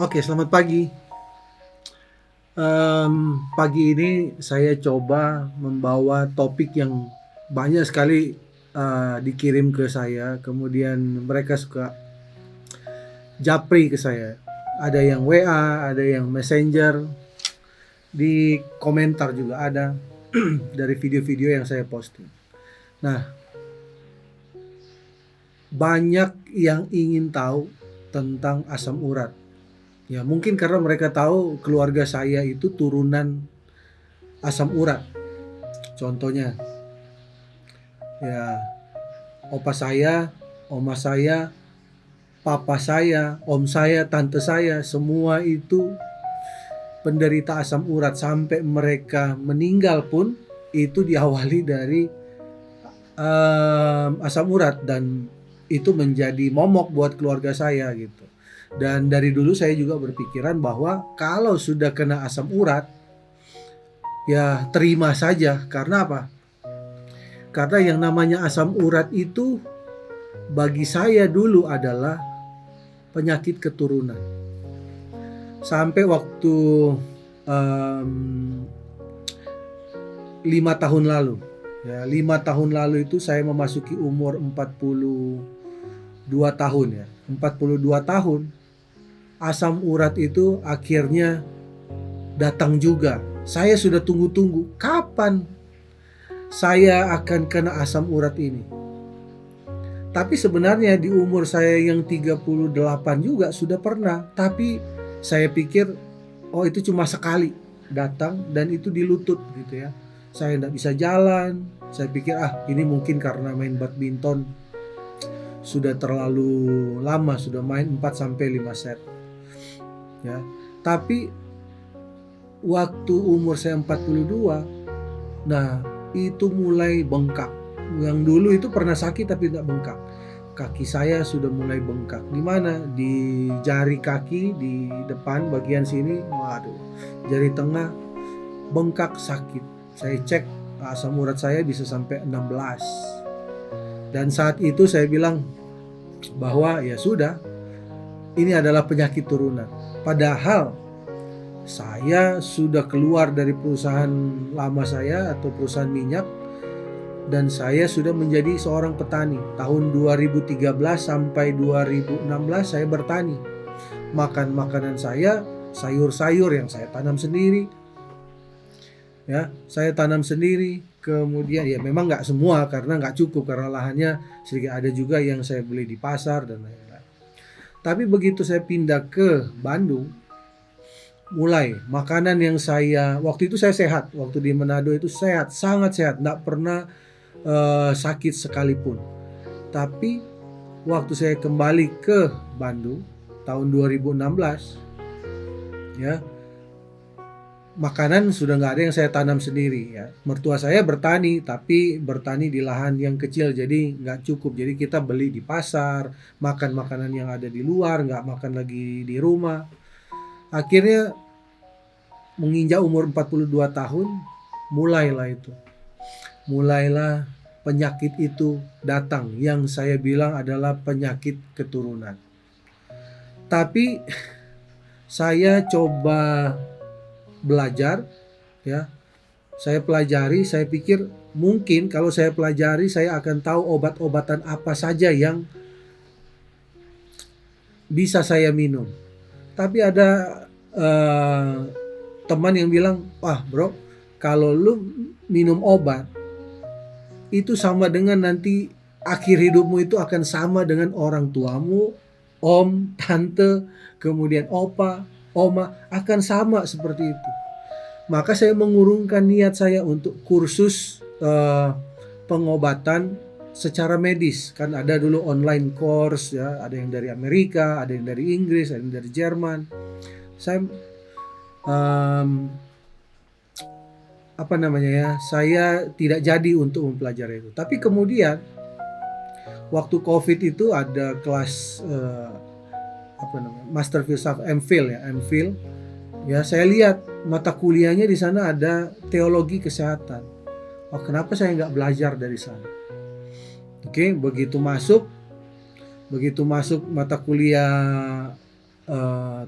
Oke, selamat pagi. Pagi ini saya coba membawa topik yang banyak sekali, dikirim ke saya, kemudian mereka suka japri ke saya. Ada yang WA, ada yang Messenger, di komentar juga ada, dari video-video yang saya posting. Nah, banyak yang ingin tahu tentang asam urat. Ya, mungkin karena mereka tahu keluarga saya itu turunan asam urat. Contohnya, ya opa saya, oma saya, papa saya, om saya, tante saya, semua itu penderita asam urat. Sampai mereka meninggal pun itu diawali dari asam urat, dan itu menjadi momok buat keluarga saya gitu. Dan dari dulu saya juga berpikiran bahwa kalau sudah kena asam urat, ya terima saja. Karena apa? Karena yang namanya asam urat itu bagi saya dulu adalah penyakit keturunan. Sampai waktu 5 tahun lalu, ya 5 tahun lalu itu saya memasuki umur 42 tahun ya. 42 tahun, asam urat itu akhirnya datang juga. Saya sudah tunggu-tunggu, kapan saya akan kena asam urat ini. Tapi sebenarnya di umur saya yang 38 juga sudah pernah. Tapi saya pikir, oh itu cuma sekali datang dan itu di lutut gitu ya. Saya tidak bisa jalan. Saya pikir ini mungkin karena main badminton sudah terlalu lama, sudah main 4-5 set. Ya. Tapi waktu umur saya 42, nah itu mulai bengkak. Yang dulu itu pernah sakit tapi tidak bengkak. Kaki saya sudah mulai bengkak. Di mana? Di jari kaki di depan bagian sini, waduh, jari tengah bengkak sakit. Saya cek asam urat saya bisa sampai 16. Dan saat itu saya bilang bahwa ya sudah, ini adalah penyakit turunan. Padahal saya sudah keluar dari perusahaan lama saya atau perusahaan minyak, dan saya sudah menjadi seorang petani. Tahun 2013 sampai 2016 saya bertani. Makanan saya sayur-sayur yang saya tanam sendiri. Ya, saya tanam sendiri. Kemudian ya memang nggak semua karena nggak cukup, karena lahannya sedikit. Ada juga yang saya beli di pasar dan lain-lain. Tapi begitu saya pindah ke Bandung, mulai makanan yang waktu itu saya sehat, waktu di Manado itu sehat, sangat sehat, nggak pernah sakit sekalipun. Tapi waktu saya kembali ke Bandung tahun 2016, ya makanan sudah nggak ada yang saya tanam sendiri ya. Mertua saya bertani, tapi bertani di lahan yang kecil, jadi nggak cukup. Jadi kita beli di pasar, makan makanan yang ada di luar, nggak makan lagi di rumah. Akhirnya menginjak umur 42 tahun, mulailah penyakit itu datang, yang saya bilang adalah penyakit keturunan. Tapi saya coba belajar, ya. Saya pelajari, saya pikir mungkin kalau saya pelajari saya akan tahu obat-obatan apa saja yang bisa saya minum. Tapi ada teman yang bilang, bro, kalau lu minum obat itu sama dengan nanti akhir hidupmu itu akan sama dengan orang tuamu, om, tante, kemudian opa, oma, akan sama seperti itu. Maka saya mengurungkan niat saya untuk kursus pengobatan secara medis. Kan ada dulu online course ya, ada yang dari Amerika, ada yang dari Inggris, ada yang dari Jerman. Saya saya tidak jadi untuk mempelajari itu. Tapi kemudian waktu COVID itu ada kelas Master Filsafat, MPhil ya, MPhil. Ya, saya lihat mata kuliahnya di sana ada teologi kesehatan. Kenapa saya nggak belajar dari sana? Oke, begitu masuk mata kuliah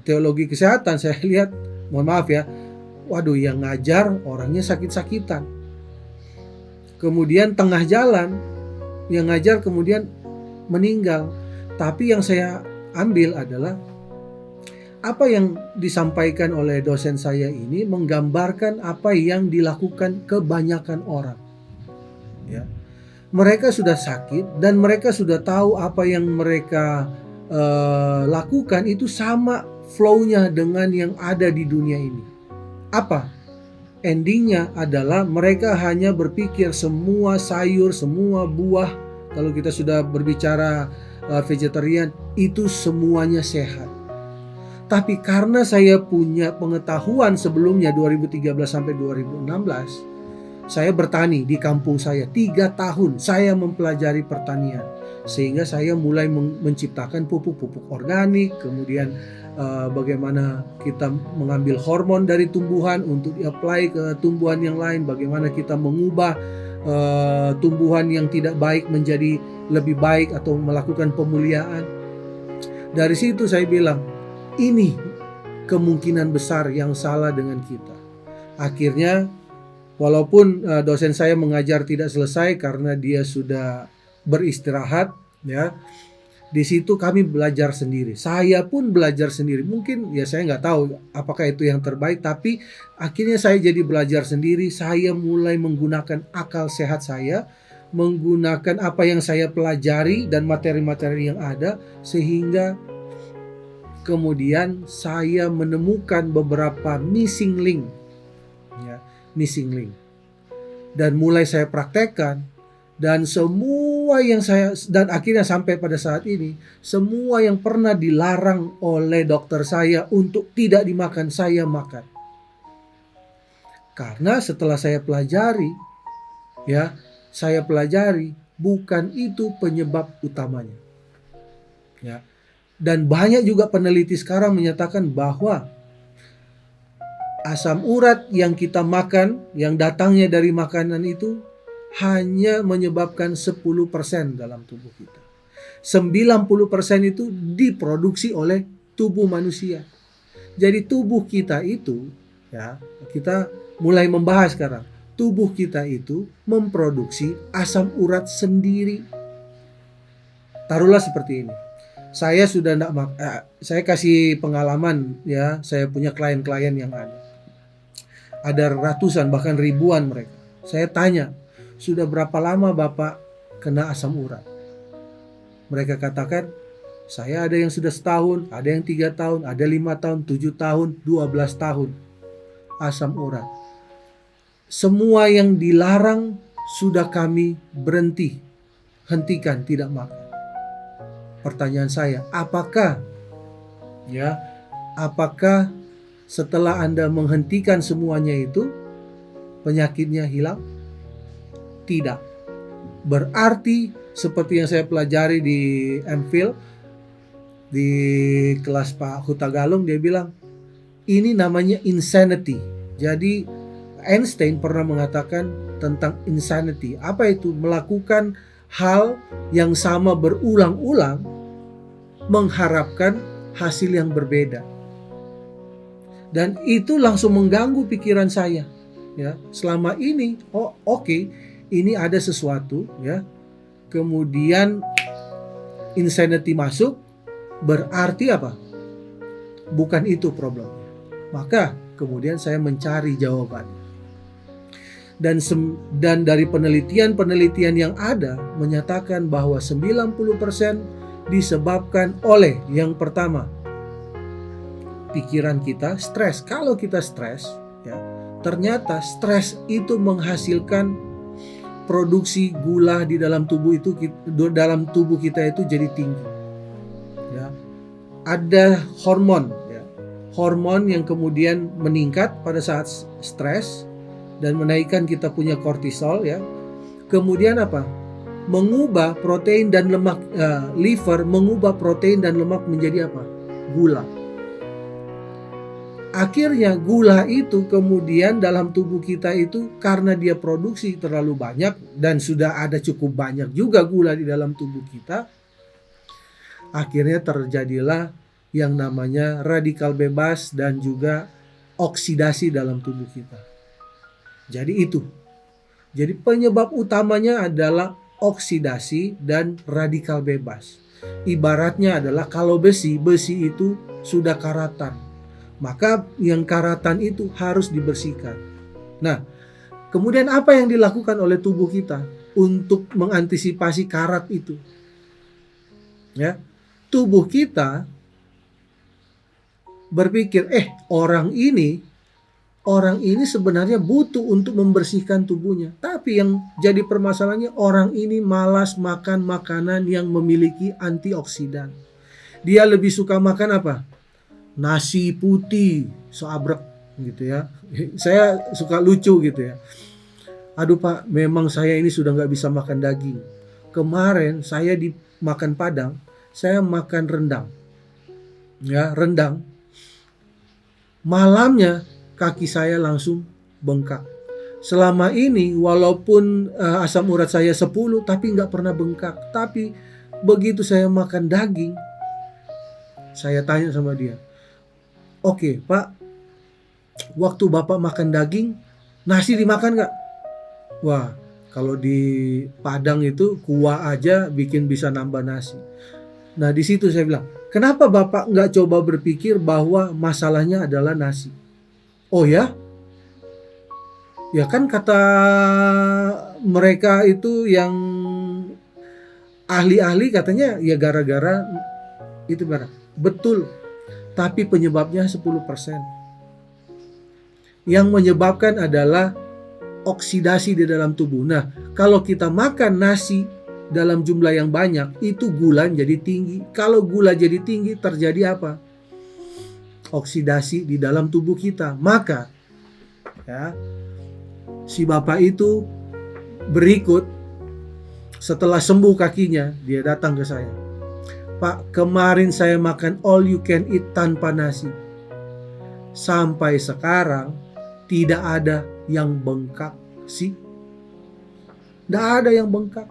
teologi kesehatan, saya lihat, mohon maaf ya, waduh, yang ngajar orangnya sakit-sakitan. Kemudian tengah jalan yang ngajar kemudian meninggal. Tapi yang saya ambil adalah apa yang disampaikan oleh dosen saya ini menggambarkan apa yang dilakukan kebanyakan orang. Ya. Mereka sudah sakit dan mereka sudah tahu apa yang mereka lakukan itu sama flow-nya dengan yang ada di dunia ini. Apa? Endingnya adalah mereka hanya berpikir semua sayur, semua buah, kalau kita sudah berbicara vegetarian, itu semuanya sehat. Tapi karena saya punya pengetahuan sebelumnya 2013 sampai 2016, saya bertani di kampung saya 3 tahun, saya mempelajari pertanian. Sehingga saya mulai menciptakan pupuk-pupuk organik, kemudian bagaimana kita mengambil hormon dari tumbuhan untuk di-apply ke tumbuhan yang lain, bagaimana kita mengubah tumbuhan yang tidak baik menjadi lebih baik atau melakukan pemuliaan. Dari situ saya bilang, ini kemungkinan besar yang salah dengan kita. Akhirnya, walaupun dosen saya mengajar tidak selesai karena dia sudah beristirahat, ya, di situ kami belajar sendiri. Saya pun belajar sendiri. Mungkin ya saya nggak tahu apakah itu yang terbaik, tapi akhirnya saya jadi belajar sendiri. Saya mulai menggunakan akal sehat saya, menggunakan apa yang saya pelajari dan materi-materi yang ada, sehingga kemudian saya menemukan beberapa missing link, ya, missing link, dan mulai saya praktekkan. Dan semua yang dan akhirnya sampai pada saat ini, semua yang pernah dilarang oleh dokter saya untuk tidak dimakan, saya makan. Karena setelah saya pelajari, ya, saya pelajari bukan itu penyebab utamanya. Ya. Dan banyak juga peneliti sekarang menyatakan bahwa asam urat yang kita makan, yang datangnya dari makanan itu, hanya menyebabkan 10% dalam tubuh kita. 90% itu diproduksi oleh tubuh manusia. Jadi tubuh kita itu, ya, kita mulai membahas sekarang. Tubuh kita itu memproduksi asam urat sendiri. Taruhlah seperti ini. Saya sudah saya kasih pengalaman, ya, saya punya klien-klien yang ada ratusan bahkan ribuan mereka. Saya tanya, sudah berapa lama Bapak kena asam urat? Mereka katakan, saya ada yang sudah setahun, ada yang 3 tahun, ada 5 tahun, 7 tahun, 12 tahun asam urat. Semua yang dilarang sudah kami hentikan, tidak makan. Pertanyaan saya, apakah setelah Anda menghentikan semuanya itu, penyakitnya hilang? Tidak. Berarti seperti yang saya pelajari di MPhil, di kelas Pak Hutagalung, dia bilang ini namanya insanity. Jadi Einstein pernah mengatakan tentang insanity. Apa itu? Melakukan hal yang sama berulang-ulang, mengharapkan hasil yang berbeda. Dan itu langsung mengganggu pikiran saya. Ya, selama ini, oke, ini ada sesuatu, ya. Kemudian insanity masuk, berarti apa? Bukan itu problemnya. Maka kemudian saya mencari jawabannya. Dan dari penelitian yang ada menyatakan bahwa 90% disebabkan oleh yang pertama, pikiran kita stres. Kalau kita stres, ya, ternyata stres itu menghasilkan produksi gula di dalam tubuh kita itu jadi tinggi. Ya. Ada hormon, ya. Hormon yang kemudian meningkat pada saat stres dan menaikkan kita punya kortisol, ya. Kemudian apa? Mengubah protein dan lemak, liver mengubah protein dan lemak menjadi apa? Gula. Akhirnya gula itu kemudian dalam tubuh kita itu, karena dia produksi terlalu banyak dan sudah ada cukup banyak juga gula di dalam tubuh kita, akhirnya terjadilah yang namanya radikal bebas dan juga oksidasi dalam tubuh kita. Jadi itu. Jadi penyebab utamanya adalah oksidasi dan radikal bebas. Ibaratnya adalah kalau besi itu sudah karatan. Maka yang karatan itu harus dibersihkan. Nah, kemudian apa yang dilakukan oleh tubuh kita untuk mengantisipasi karat itu? Ya, tubuh kita berpikir, orang ini sebenarnya butuh untuk membersihkan tubuhnya. Tapi yang jadi permasalahannya, orang ini malas makan makanan yang memiliki antioksidan. Dia lebih suka makan apa? Nasi putih, seabrek gitu ya. Saya suka lucu gitu ya. Aduh Pak, memang saya ini sudah gak bisa makan daging. Kemarin saya makan Padang, saya makan rendang. Ya, rendang. Malamnya kaki saya langsung bengkak. Selama ini walaupun asam urat saya 10 tapi nggak pernah bengkak. Tapi begitu saya makan daging, saya tanya sama dia, "Oke Pak, waktu Bapak makan daging, nasi dimakan nggak?" Wah, kalau di Padang itu kuah aja bisa nambah nasi. Nah di situ saya bilang, kenapa Bapak nggak coba berpikir bahwa masalahnya adalah nasi? Oh ya? Ya kan kata mereka itu yang ahli-ahli katanya ya gara-gara itu barang. Betul. Tapi penyebabnya 10%. Yang menyebabkan adalah oksidasi di dalam tubuh. Nah, kalau kita makan nasi dalam jumlah yang banyak, itu gula jadi tinggi. Kalau gula jadi tinggi, terjadi apa? Oksidasi di dalam tubuh kita. Maka ya, si bapak itu berikut setelah sembuh kakinya, dia datang ke saya. Pak, kemarin saya makan all you can eat tanpa nasi. Sampai sekarang tidak ada yang bengkak sih. Tidak ada yang bengkak.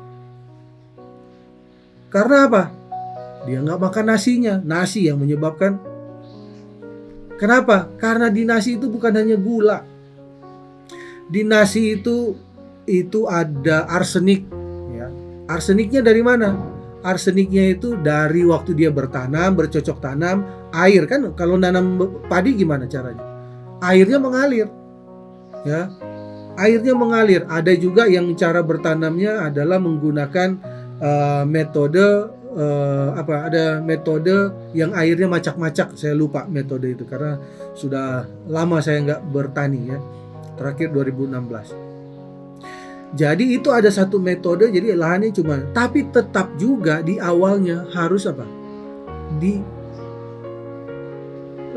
Karena apa? Dia nggak makan nasinya. Nasi yang menyebabkan. Kenapa? Karena di nasi itu bukan hanya gula. Di nasi itu ada arsenik. Ya. Arseniknya dari mana? Arseniknya itu dari waktu dia bertanam, bercocok tanam, air kan. Kalau nanam padi gimana caranya? Airnya mengalir. Ya. Airnya mengalir. Ada juga yang cara bertanamnya adalah menggunakan metode ada metode yang airnya macak-macak. Saya lupa metode itu karena sudah lama saya nggak bertani ya, terakhir 2016. Jadi itu ada satu metode, jadi lahannya cuma, tapi tetap juga di awalnya harus apa?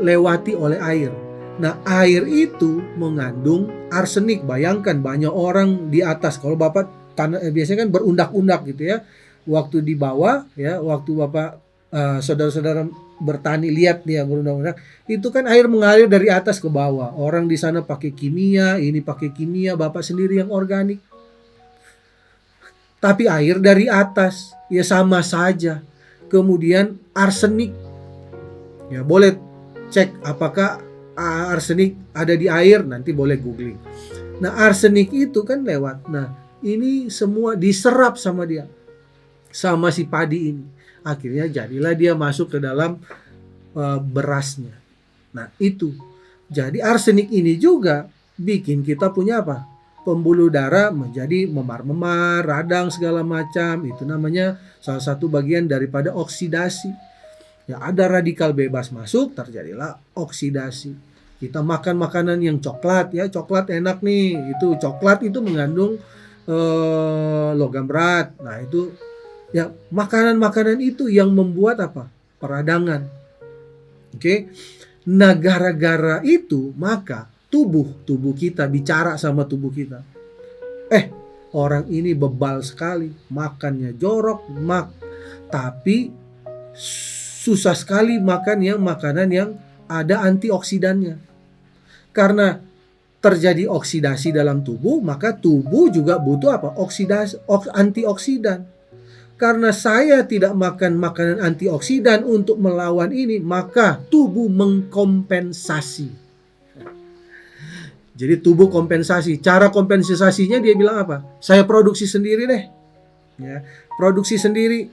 Dilewati oleh air. Nah air itu mengandung arsenik. Bayangkan banyak orang di atas, kalau Bapak biasanya kan berundak-undak gitu ya. Waktu di bawah ya, waktu Bapak saudara-saudara bertani lihat dia berundak-undak, itu kan air mengalir dari atas ke bawah. Orang di sana pakai kimia, ini pakai kimia, Bapak sendiri yang organik. Tapi air dari atas ya sama saja. Kemudian arsenik. Ya boleh cek apakah arsenik ada di air, nanti boleh googling. Nah arsenik itu kan lewat. Nah ini semua diserap sama dia, sama si padi ini. Akhirnya jadilah dia masuk ke dalam berasnya. Nah itu. Jadi arsenik ini juga bikin kita punya apa? Pembuluh darah menjadi memar-memar, radang segala macam. Itu namanya salah satu bagian daripada oksidasi. Ya ada radikal bebas masuk, terjadilah oksidasi. Kita makan makanan yang coklat ya, coklat enak nih. Itu coklat itu mengandung logam berat. Nah itu ya makanan-makanan itu yang membuat apa? Peradangan. Oke. Nah gara-gara itu maka tubuh kita bicara sama tubuh kita. Orang ini bebal sekali, makannya jorok, tapi susah sekali makan yang makanan yang ada antioksidannya. Karena terjadi oksidasi dalam tubuh, maka tubuh juga butuh apa? Antioksidan. karena saya tidak makan makanan antioksidan untuk melawan ini, maka tubuh mengkompensasi. Jadi tubuh kompensasi. Cara kompensasinya dia bilang apa? Saya produksi sendiri deh. Ya, produksi sendiri.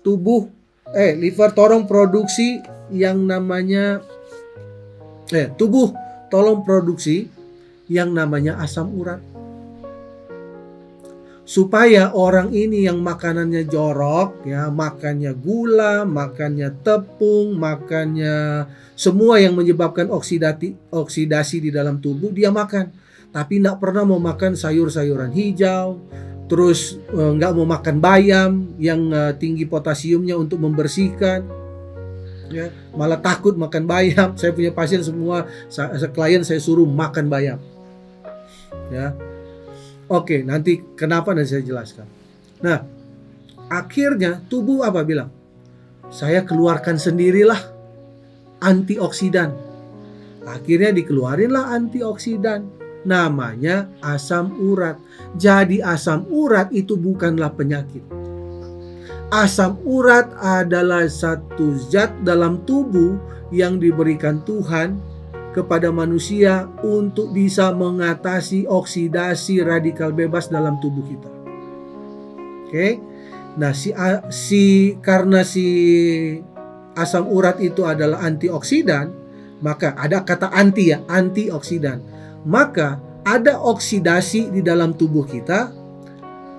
Tubuh, liver tolong produksi yang namanya, tubuh tolong produksi yang namanya asam urat. Supaya orang ini yang makanannya jorok, ya, makannya gula, makannya tepung, makannya semua yang menyebabkan oksidasi di dalam tubuh, dia makan. Tapi tidak pernah mau makan sayur-sayuran hijau, terus nggak mau makan bayam yang tinggi potasiumnya untuk membersihkan. Ya, malah takut makan bayam. Saya punya pasien semua, klien saya suruh makan bayam. Ya. Oke, nanti kenapa nanti saya jelaskan. Nah, akhirnya tubuh apa bilang? Saya keluarkan sendirilah antioksidan. Akhirnya dikeluarinlah antioksidan. Namanya asam urat. Jadi asam urat itu bukanlah penyakit. Asam urat adalah satu zat dalam tubuh yang diberikan Tuhan kepada manusia untuk bisa mengatasi oksidasi radikal bebas dalam tubuh kita. Oke. Nah, karena si asam urat itu adalah antioksidan, maka ada kata anti ya, antioksidan. Maka ada oksidasi di dalam tubuh kita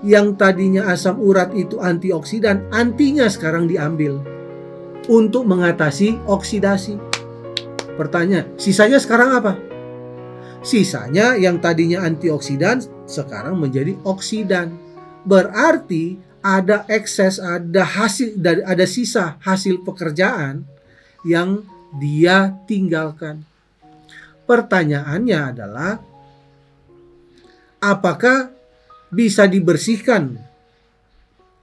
yang tadinya asam urat itu antioksidan, antinya sekarang diambil untuk mengatasi oksidasi. Pertanyaan, sisanya sekarang apa? Sisanya yang tadinya antioksidan sekarang menjadi oksidan. Berarti ada ekses, ada sisa hasil pekerjaan yang dia tinggalkan. Pertanyaannya adalah, apakah bisa dibersihkan?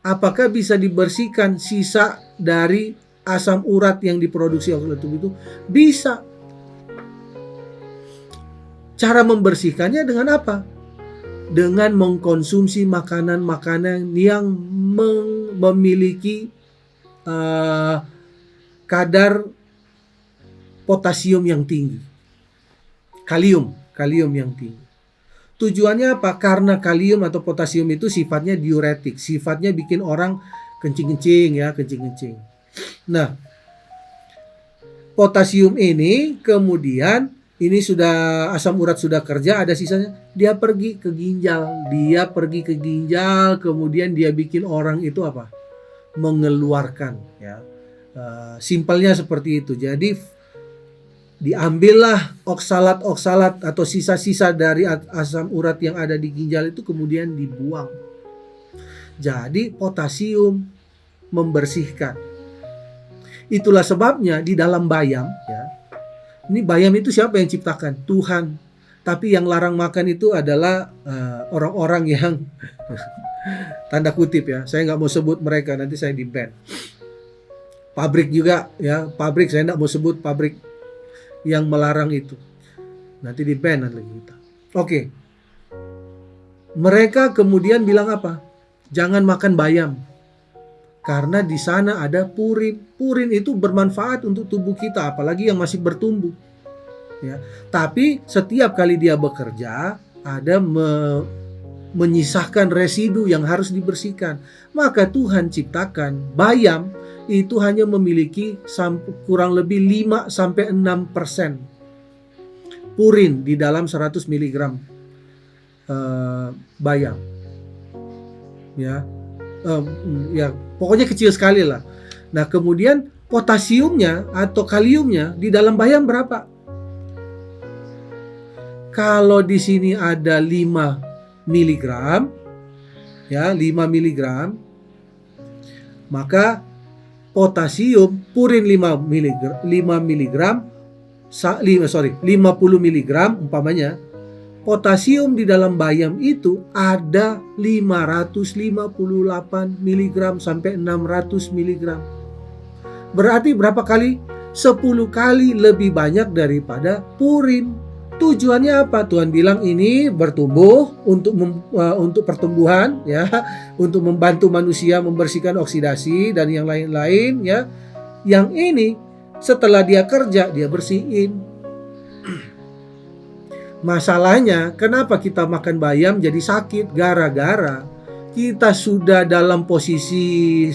Apakah bisa dibersihkan sisa dari asam urat yang diproduksi oleh tubuh itu? Bisa. Cara membersihkannya dengan apa? Dengan mengkonsumsi makanan-makanan yang memiliki kadar potasium yang tinggi. Kalium yang tinggi. Tujuannya apa? Karena kalium atau potasium itu sifatnya diuretik, sifatnya bikin orang kencing-kencing. Nah, potasium ini kemudian ini sudah asam urat sudah kerja, ada sisanya, dia pergi ke ginjal. Kemudian dia bikin orang itu apa? Mengeluarkan, ya. Simpelnya seperti itu. Jadi diambillah oksalat atau sisa-sisa dari asam urat yang ada di ginjal itu kemudian dibuang. Jadi potasium membersihkan. Itulah sebabnya di dalam bayam, ya. Ini bayam itu siapa yang ciptakan? Tuhan. Tapi yang larang makan itu adalah orang-orang yang tanda kutip ya. Saya nggak mau sebut mereka, nanti saya di-ban. Pabrik juga ya, saya nggak mau sebut pabrik yang melarang itu. Nanti di-ban lagi kita. Oke. Mereka kemudian bilang apa? Jangan makan bayam. Karena di sana ada purin. Purin itu bermanfaat untuk tubuh kita, apalagi yang masih bertumbuh. Ya. Tapi setiap kali dia bekerja, ada menyisakan residu yang harus dibersihkan. Maka Tuhan ciptakan bayam itu hanya memiliki kurang lebih 5-6% purin di dalam 100 mg bayam. Ya, pokoknya kecil sekali lah. Nah, kemudian potasiumnya atau kaliumnya di dalam bayam berapa? Kalau di sini ada 5 mg, ya 5 mg, maka potasium purin 50 mg umpamanya. Potasium di dalam bayam itu ada 558 mg sampai 600 mg. Berarti berapa kali? 10 kali lebih banyak daripada purin. Tujuannya apa? Tuhan bilang ini bertumbuh untuk pertumbuhan, ya, untuk membantu manusia membersihkan oksidasi dan yang lain-lain, ya. Yang ini setelah dia kerja dia bersihin. Masalahnya kenapa kita makan bayam jadi sakit? Gara-gara kita sudah dalam posisi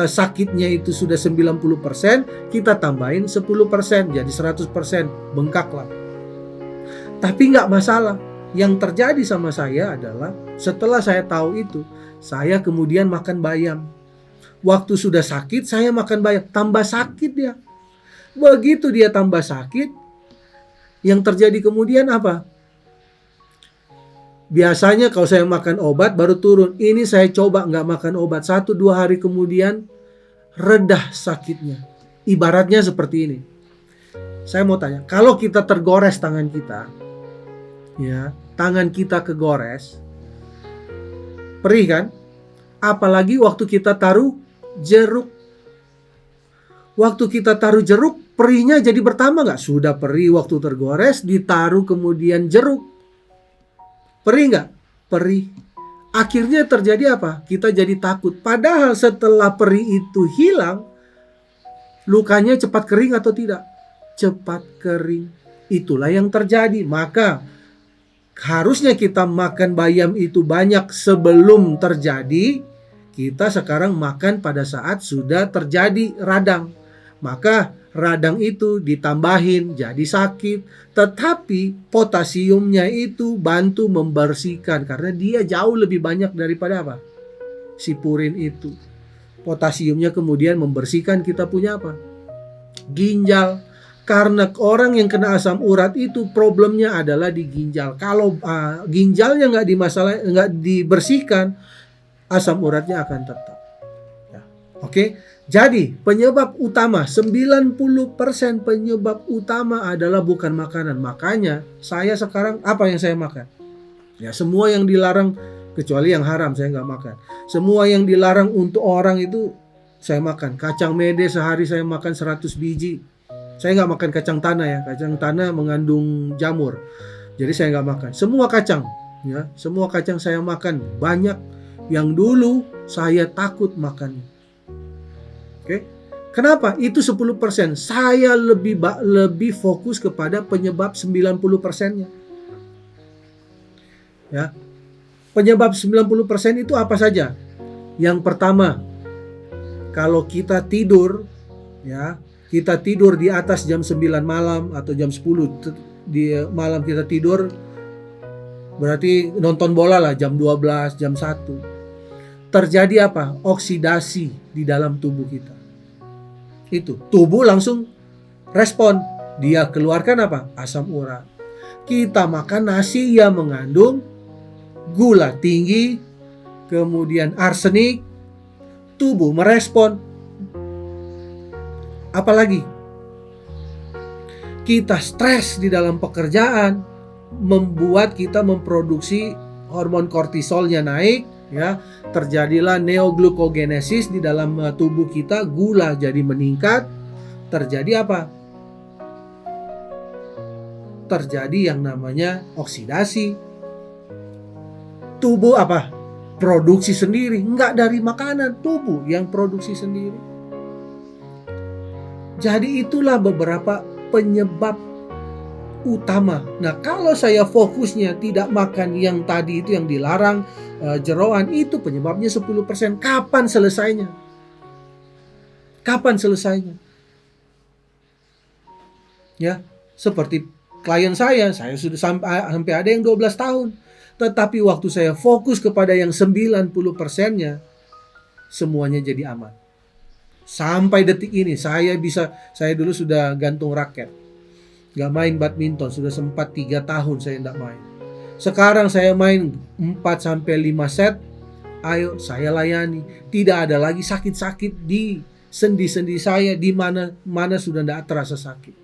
sakitnya itu sudah 90%, kita tambahin 10%, jadi 100%, bengkaklah. Tapi nggak masalah. Yang terjadi sama saya adalah setelah saya tahu itu, saya kemudian makan bayam. Waktu sudah sakit, saya makan bayam. Tambah sakit dia. Begitu dia tambah sakit, yang terjadi kemudian apa? Biasanya kalau saya makan obat baru turun. Ini saya coba nggak makan obat. 1-2 hari kemudian redah sakitnya. Ibaratnya seperti ini. Saya mau tanya, kalau kita tergores tangan kita, ya, tangan kita kegores, perih kan? Apalagi waktu kita taruh jeruk. Waktu kita taruh jeruk, perihnya jadi bertambah nggak? Sudah perih waktu tergores, ditaruh kemudian jeruk. Perih nggak? Perih. Akhirnya terjadi apa? Kita jadi takut. Padahal setelah perih itu hilang, lukanya cepat kering atau tidak? Cepat kering. Itulah yang terjadi. Maka harusnya kita makan bayam itu banyak sebelum terjadi. Kita sekarang makan pada saat sudah terjadi radang. Maka radang itu ditambahin jadi sakit. Tetapi potasiumnya itu bantu membersihkan. Karena dia jauh lebih banyak daripada apa? Si purin itu. Potasiumnya kemudian membersihkan kita punya apa? Ginjal. Karena orang yang kena asam urat itu problemnya adalah di ginjal. Kalau ginjalnya nggak dibersihkan, asam uratnya akan tetap. Ya. Oke, jadi penyebab utama 90% penyebab utama adalah bukan makanan. Makanya saya sekarang apa yang saya makan? Ya, semua yang dilarang kecuali yang haram saya nggak makan. Semua yang dilarang untuk orang itu saya makan. Kacang mede sehari saya makan 100 biji. Saya nggak makan kacang tanah ya. Kacang tanah mengandung jamur. Jadi saya nggak makan. Semua kacang, ya, semua kacang saya makan banyak. Yang dulu saya takut makannya. Oke. Kenapa? Itu 10%. Saya lebih fokus kepada penyebab 90%-nya. Ya. Penyebab 90% itu apa saja? Yang pertama, kalau kita tidur, ya, kita tidur di atas jam 9 malam atau jam 10 di malam kita tidur, berarti nonton bola lah jam 12, jam 1. Terjadi apa? Oksidasi di dalam tubuh kita. Itu, tubuh langsung respon. Dia keluarkan apa? Asam urat. Kita makan nasi yang mengandung gula tinggi, kemudian arsenik, tubuh merespon. Apalagi kita stres di dalam pekerjaan, membuat kita memproduksi hormon kortisolnya naik, ya, terjadilah neoglukogenesis di dalam tubuh kita, gula jadi meningkat. Terjadi apa? Terjadi yang namanya oksidasi. Tubuh apa? Produksi sendiri, enggak dari makanan, tubuh yang produksi sendiri. Jadi itulah beberapa penyebab utama. Nah, kalau saya fokusnya tidak makan yang tadi itu yang dilarang, jeroan, itu penyebabnya 10%. Kapan selesainya? Kapan selesainya? Ya, seperti klien saya sudah sampai ada yang 12 tahun. Tetapi waktu saya fokus kepada yang 90%-nya, semuanya jadi aman. Sampai detik ini saya dulu sudah gantung raket. Gak main badminton, sudah sempat 3 tahun saya tidak main. Sekarang saya main 4-5 set. Ayo saya layani. Tidak ada lagi sakit-sakit di sendi-sendi saya, di mana sudah tidak terasa sakit.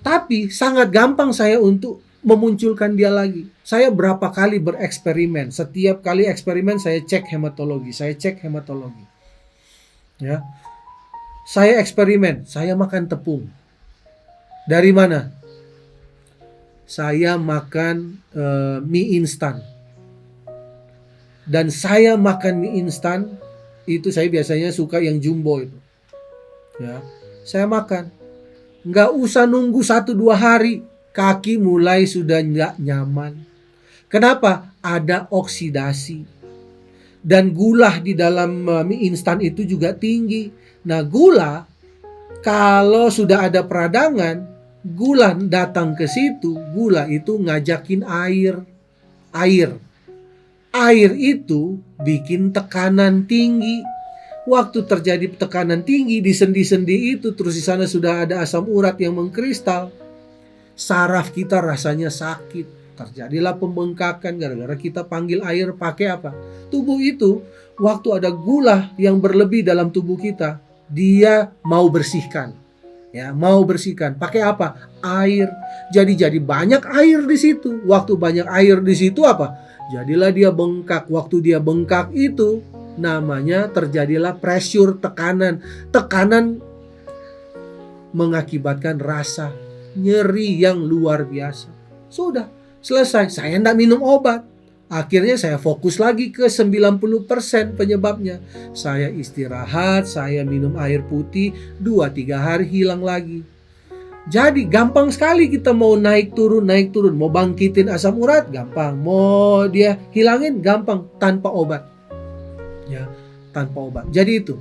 Tapi sangat gampang saya untuk memunculkan dia lagi. Saya berapa kali bereksperimen. Setiap kali eksperimen saya cek hematologi. Ya, saya eksperimen, saya makan tepung. Dari mana? saya makan mie instan. Dan saya makan mie instan itu saya biasanya suka yang jumbo itu. Ya, saya makan. Nggak usah nunggu 1-2 hari, kaki mulai sudah nggak nyaman. Kenapa? Ada oksidasi. Dan gula di dalam mie instan itu juga tinggi. Nah, gula kalau sudah ada peradangan, gula datang ke situ, gula itu ngajakin air. Air itu bikin tekanan tinggi. Waktu terjadi tekanan tinggi di sendi-sendi itu, terus di sana sudah ada asam urat yang mengkristal, saraf kita rasanya sakit. Terjadilah pembengkakan gara-gara kita panggil air pakai apa? Tubuh itu waktu ada gula yang berlebih dalam tubuh kita, dia mau bersihkan. Ya, mau bersihkan. Pakai apa? Air. Jadi banyak air di situ. Waktu banyak air di situ apa? Jadilah dia bengkak. Waktu dia bengkak itu namanya terjadilah pressure, tekanan. Tekanan mengakibatkan rasa nyeri yang luar biasa. Sudah, selesai. Saya tidak minum obat. Akhirnya saya fokus lagi ke 90% penyebabnya. Saya istirahat, saya minum air putih, 2-3 hari hilang lagi. Jadi gampang sekali kita mau naik turun. Mau bangkitin asam urat, gampang. Mau dia hilangin, gampang, tanpa obat. Ya, tanpa obat. Jadi itu.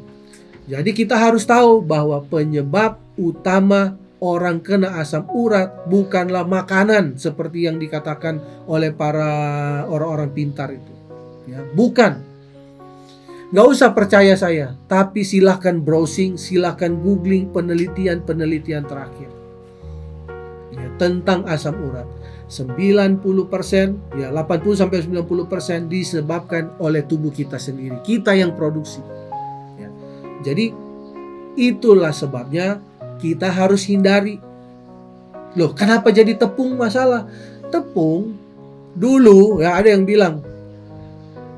Jadi kita harus tahu bahwa penyebab utama orang kena asam urat bukanlah makanan seperti yang dikatakan oleh para orang-orang pintar itu. Ya, bukan. Nggak usah percaya saya, tapi silahkan browsing, silahkan googling penelitian terakhir ya, tentang asam urat. 90%, ya 80-90% disebabkan oleh tubuh kita sendiri. Kita yang produksi. Ya. Jadi itulah sebabnya kita harus hindari. Loh, kenapa jadi tepung masalah? Tepung dulu ya ada yang bilang,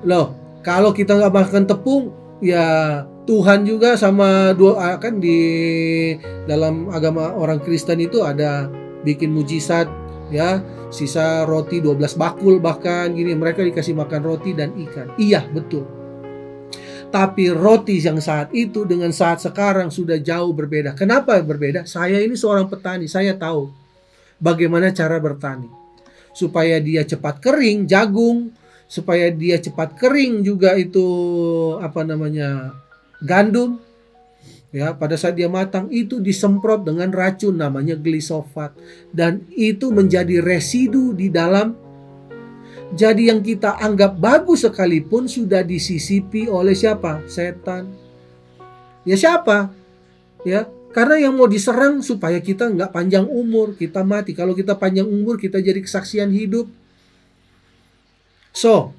loh kalau kita nggak makan tepung, ya Tuhan juga sama doa kan di dalam agama orang Kristen itu ada bikin mujizat ya, sisa roti 12 bakul bahkan gini, mereka dikasih makan roti dan ikan. Iya, betul. Tapi roti yang saat itu dengan saat sekarang sudah jauh berbeda. Kenapa berbeda? Saya ini seorang petani, saya tahu bagaimana cara bertani. Supaya dia cepat kering, jagung, supaya dia cepat kering juga itu gandum. Ya, pada saat dia matang itu disemprot dengan racun namanya glisofat, dan itu menjadi residu di dalam. Jadi yang kita anggap bagus sekalipun sudah disisipi oleh siapa? Setan. Ya siapa? Ya, karena yang mau diserang supaya kita nggak panjang umur, kita mati. Kalau kita panjang umur, kita jadi kesaksian hidup. So,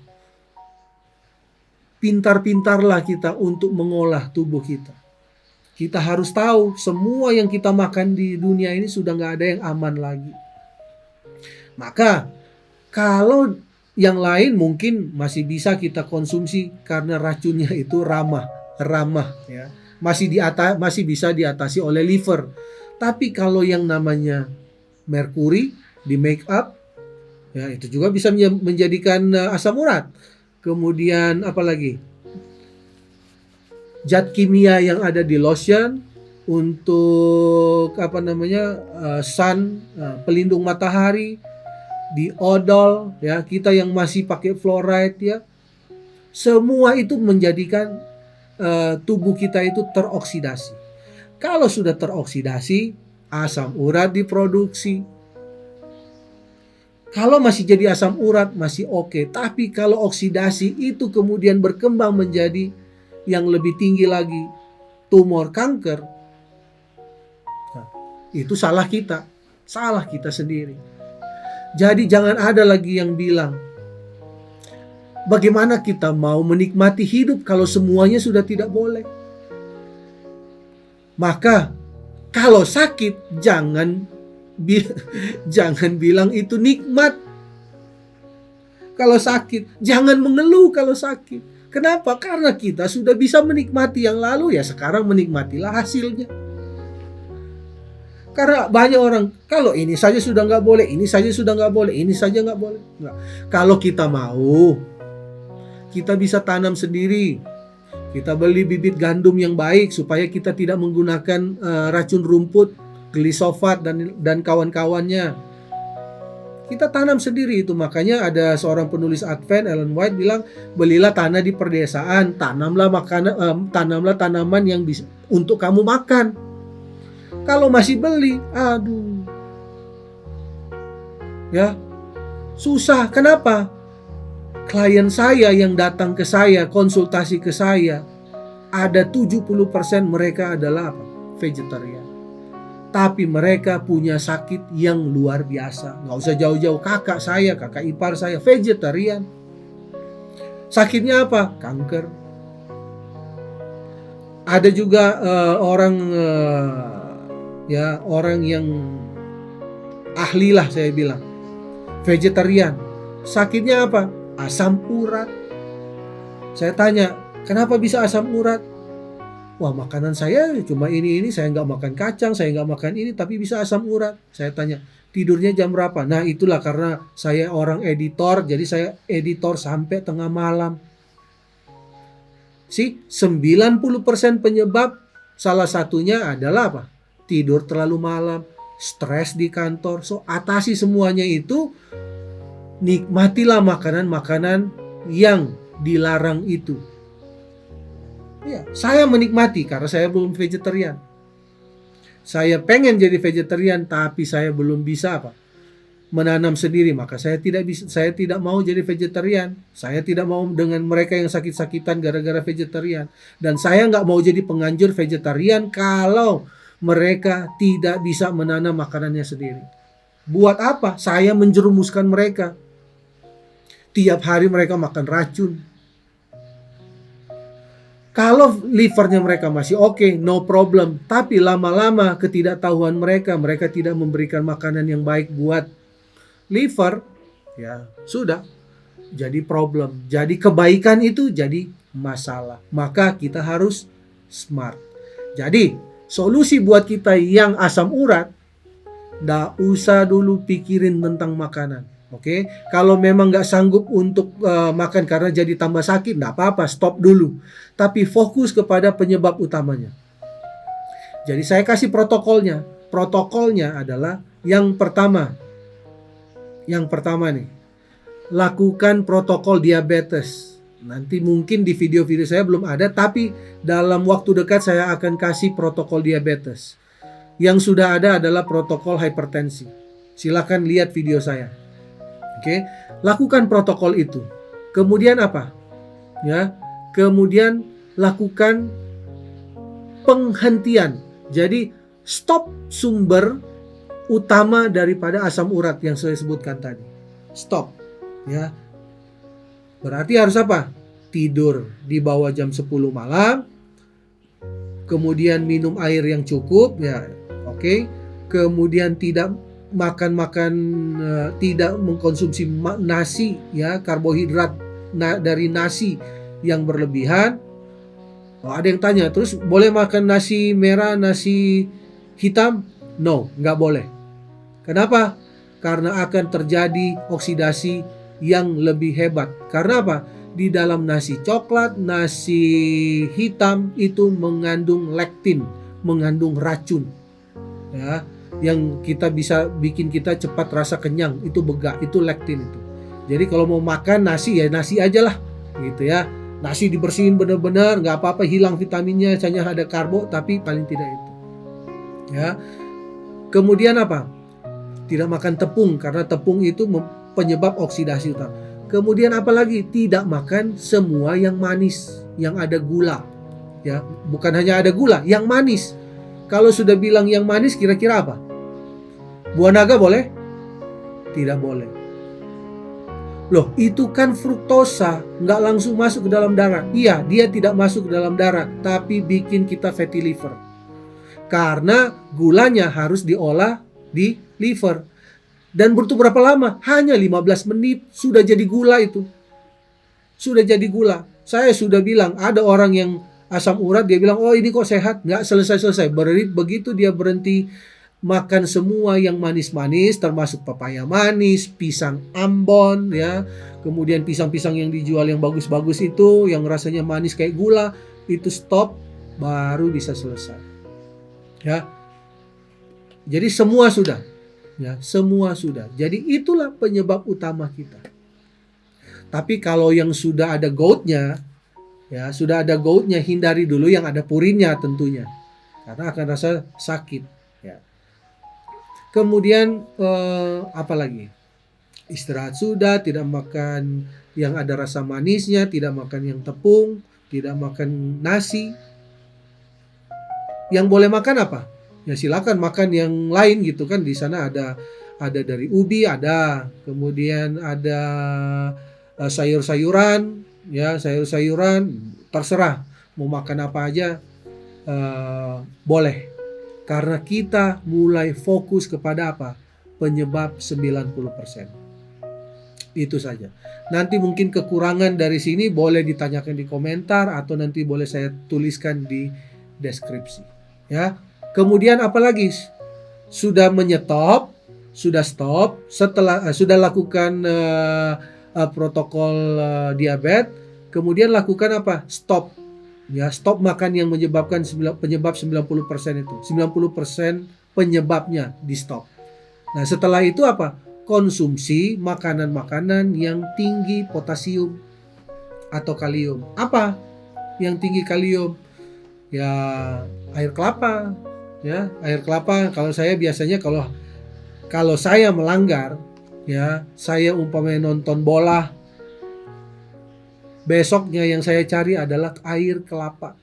pintar-pintarlah kita untuk mengolah tubuh kita. Kita harus tahu semua yang kita makan di dunia ini sudah nggak ada yang aman lagi. Maka kalau yang lain mungkin masih bisa kita konsumsi karena racunnya itu ramah ya. Masih bisa diatasi oleh liver. Tapi kalau yang namanya merkuri di make up ya, itu juga bisa menjadikan asam urat. Kemudian apalagi? Zat kimia yang ada di lotion untuk sun, pelindung matahari, di odol ya, kita yang masih pakai fluoride ya, semua itu menjadikan tubuh kita itu teroksidasi. Kalau sudah teroksidasi, asam urat diproduksi. Kalau masih jadi asam urat masih oke, tapi kalau oksidasi itu kemudian berkembang menjadi yang lebih tinggi lagi, tumor, kanker, nah, itu salah kita sendiri. Jadi jangan ada lagi yang bilang, bagaimana kita mau menikmati hidup kalau semuanya sudah tidak boleh. Maka kalau sakit jangan bilang itu nikmat. Kalau sakit jangan mengeluh kalau sakit. Kenapa? Karena kita sudah bisa menikmati yang lalu, ya sekarang menikmatilah hasilnya. Karena banyak orang, kalau ini saja sudah nggak boleh, ini saja sudah nggak boleh, ini saja nggak boleh. Nggak. Kalau kita mau, kita bisa tanam sendiri. Kita beli bibit gandum yang baik supaya kita tidak menggunakan racun rumput, glisofat dan kawan-kawannya. Kita tanam sendiri itu. Makanya ada seorang penulis Advent, Ellen White, bilang, belilah tanah di perdesaan, tanamlah tanaman yang bisa untuk kamu makan. Kalau masih beli, aduh, ya susah. Kenapa? Klien saya yang datang ke saya, konsultasi ke saya, ada 70% mereka adalah apa? Vegetarian. Tapi mereka punya sakit yang luar biasa. Nggak usah jauh-jauh, kakak saya, kakak ipar saya, vegetarian. Sakitnya apa? Kanker. Ada juga orang yang ahli lah, saya bilang, vegetarian. Sakitnya apa? Asam urat. Saya tanya, kenapa bisa asam urat? Wah, makanan saya cuma ini, saya nggak makan kacang, saya nggak makan ini, tapi bisa asam urat. Saya tanya, tidurnya jam berapa? Nah, itulah karena saya orang editor, jadi saya editor sampai tengah malam. 90% penyebab salah satunya adalah apa? Tidur terlalu malam, stres di kantor. So, atasi semuanya itu, nikmatilah makanan-makanan yang dilarang itu. Ya, saya menikmati karena saya belum vegetarian. Saya pengen jadi vegetarian, tapi saya belum bisa apa? Menanam sendiri, maka saya tidak mau jadi vegetarian. Saya tidak mau dengan mereka yang sakit-sakitan gara-gara vegetarian. Dan saya nggak mau jadi penganjur vegetarian kalau mereka tidak bisa menanam makanannya sendiri. Buat apa? Saya menjerumuskan mereka. Tiap hari mereka makan racun. Kalau livernya mereka masih oke, no problem. Tapi lama-lama ketidaktahuan mereka tidak memberikan makanan yang baik buat liver, ya sudah jadi problem. Jadi kebaikan itu jadi masalah. Maka kita harus smart. Jadi solusi buat kita yang asam urat, nggak usah dulu pikirin tentang makanan. Oke, kalau memang nggak sanggup untuk makan karena jadi tambah sakit, nggak apa-apa, stop dulu. Tapi fokus kepada penyebab utamanya. Jadi saya kasih protokolnya. Protokolnya adalah yang pertama nih, lakukan protokol diabetes. Nanti mungkin di video-video saya belum ada, tapi dalam waktu dekat saya akan kasih protokol diabetes. Yang sudah ada adalah protokol hipertensi. Silakan lihat video saya. Oke, lakukan protokol itu. Kemudian apa? Ya, kemudian lakukan penghentian. Jadi stop sumber utama daripada asam urat yang saya sebutkan tadi. Stop. Ya. Berarti harus apa? Tidur di bawah jam 10 malam. Kemudian minum air yang cukup, ya. Oke. Kemudian tidak tidak mengkonsumsi nasi, ya, karbohidrat dari nasi yang berlebihan. Oh, ada yang tanya, terus boleh makan nasi merah, nasi hitam? No, nggak boleh. Kenapa? Karena akan terjadi oksidasi yang lebih hebat. Karena apa? Di dalam nasi coklat, nasi hitam itu mengandung lektin, mengandung racun, ya, yang kita bisa bikin kita cepat rasa kenyang. Itu begak, itu lektin itu. Jadi kalau mau makan nasi, ya nasi aja lah, gitu ya. Nasi dibersihin benar-benar, nggak apa-apa, hilang vitaminnya, hanya ada karbo, tapi paling tidak itu. Ya. Kemudian apa? Tidak makan tepung, karena tepung itu penyebab oksidasi utama. Kemudian apa lagi? Tidak makan semua yang manis, yang ada gula. Ya, bukan hanya ada gula, yang manis. Kalau sudah bilang yang manis, kira-kira apa? Buah naga boleh? Tidak boleh. Loh, itu kan fruktosa, nggak langsung masuk ke dalam darah. Iya, dia tidak masuk ke dalam darah, tapi bikin kita fatty liver. Karena gulanya harus diolah di liver. Dan butuh berapa lama? Hanya 15 menit sudah jadi gula itu. Sudah jadi gula. Saya sudah bilang, ada orang yang asam urat, dia bilang, oh ini kok sehat. Nggak selesai-selesai. Begitu dia berhenti makan semua yang manis-manis, termasuk pepaya manis, pisang Ambon ya. Kemudian pisang-pisang yang dijual yang bagus-bagus itu, yang rasanya manis kayak gula, itu stop, baru bisa selesai. Ya. Jadi semua sudah. Ya, semua sudah. Jadi itulah penyebab utama kita. Tapi kalau yang sudah ada goutnya, ya sudah ada goutnya, hindari dulu yang ada purinnya tentunya, karena akan rasa sakit. Ya. Kemudian apa lagi? Istirahat sudah, tidak makan yang ada rasa manisnya, tidak makan yang tepung, tidak makan nasi. Yang boleh makan apa? Ya silakan makan yang lain gitu kan. Di sana ada dari ubi, ada, kemudian ada sayur-sayuran, ya sayur-sayuran, terserah mau makan apa aja boleh. Karena kita mulai fokus kepada apa? Penyebab 90%. Itu saja. Nanti mungkin kekurangan dari sini boleh ditanyakan di komentar, atau nanti boleh saya tuliskan di deskripsi. Ya. Kemudian apalagi? Sudah menyetop, sudah stop, setelah sudah lakukan protokol diabetes, kemudian lakukan apa? Stop. Ya, stop makan yang menyebabkan penyebab 90% itu. 90% penyebabnya di stop. Nah, setelah itu apa? Konsumsi makanan-makanan yang tinggi potasium atau kalium. Apa yang tinggi kalium? Ya, air kelapa. Ya, air kelapa. Kalau saya biasanya kalau saya melanggar, ya, saya umpamanya nonton bola, besoknya yang saya cari adalah air kelapa.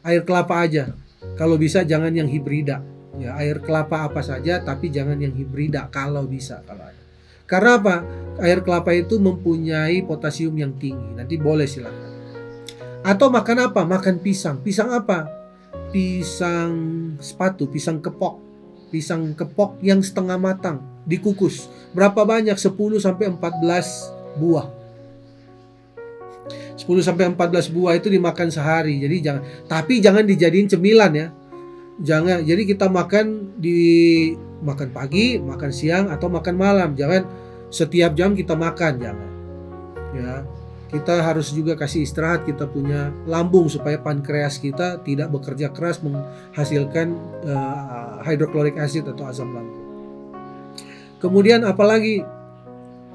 Air kelapa aja. Kalau bisa jangan yang hibrida. Ya, air kelapa apa saja tapi jangan yang hibrida kalau bisa, kalau ada. Karena apa? Air kelapa itu mempunyai potasium yang tinggi. Nanti boleh silakan. Atau makan apa? Makan pisang. Pisang apa? Pisang sepatu, pisang kepok. Pisang kepok yang setengah matang, dikukus. Berapa banyak? 10 sampai 14 buah. 10 sampai 14 buah itu dimakan sehari. Jadi jangan dijadiin cemilan ya. Jangan. Jadi kita makan pagi, makan siang, atau makan malam. Jangan setiap jam kita makan, jangan. Ya. Kita harus juga kasih istirahat, kita punya lambung supaya pankreas kita tidak bekerja keras menghasilkan hidroklorik acid atau asam lambung. Kemudian apalagi?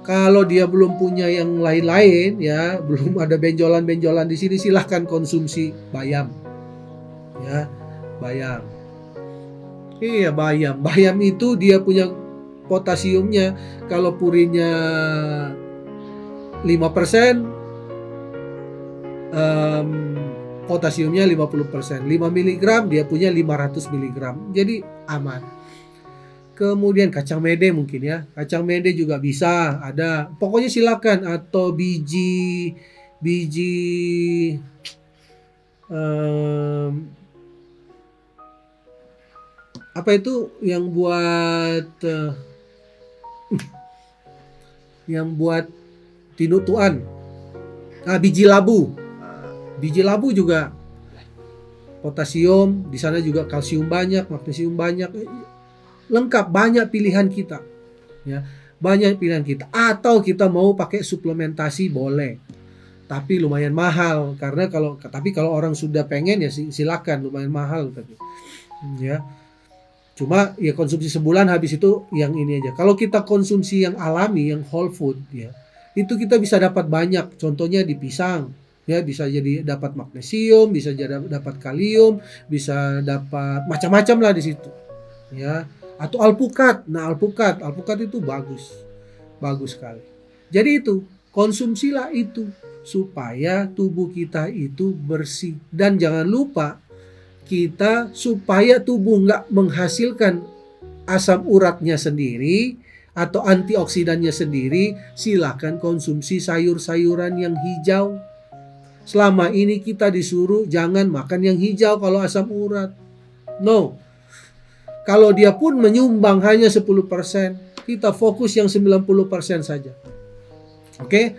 Kalau dia belum punya yang lain-lain, ya, belum ada benjolan-benjolan di sini, silahkan konsumsi bayam. Ya, bayam. Iya, bayam. Bayam itu dia punya potasiumnya, kalau purinnya 5%, potasiumnya 50%. 5 mg dia punya 500 mg. Jadi aman. Kemudian kacang mede mungkin ya. Kacang mede juga bisa, ada. Pokoknya silakan. Atau biji apa itu yang buat tinutuan. Biji labu. Biji labu juga potasium, di sana juga kalsium banyak, magnesium banyak. Lengkap, banyak pilihan kita. Ya, banyak pilihan kita. Atau kita mau pakai suplementasi boleh. Tapi lumayan mahal, karena kalau orang sudah pengen ya silakan, lumayan mahal tapi. Ya. Cuma ya konsumsi sebulan, habis itu yang ini aja. Kalau kita konsumsi yang alami, yang whole food ya, itu kita bisa dapat banyak. Contohnya di pisang, ya, bisa jadi dapat magnesium, bisa jadi dapat kalium, bisa dapat macam-macam lah di situ. Ya. Atau alpukat. Nah, alpukat itu bagus sekali. Jadi itu, konsumsilah itu supaya tubuh kita itu bersih. Dan jangan lupa, kita supaya tubuh nggak menghasilkan asam uratnya sendiri atau antioksidannya sendiri, silakan konsumsi sayur-sayuran yang hijau. Selama ini kita disuruh jangan makan yang hijau kalau asam urat. No. Kalau dia pun menyumbang hanya 10%, kita fokus yang 90% saja. Oke?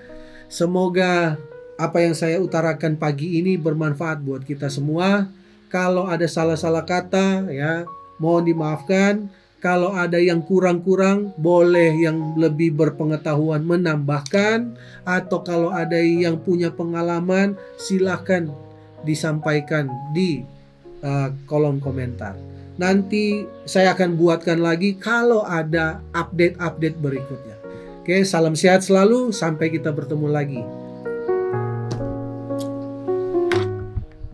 Semoga apa yang saya utarakan pagi ini bermanfaat buat kita semua. Kalau ada salah-salah kata, ya, Mohon dimaafkan kalau ada yang kurang-kurang, boleh yang lebih berpengetahuan menambahkan, atau kalau ada yang punya pengalaman, silakan disampaikan di kolom komentar. Nanti saya akan buatkan lagi kalau ada update-update berikutnya. Oke, salam sehat selalu, sampai kita bertemu lagi.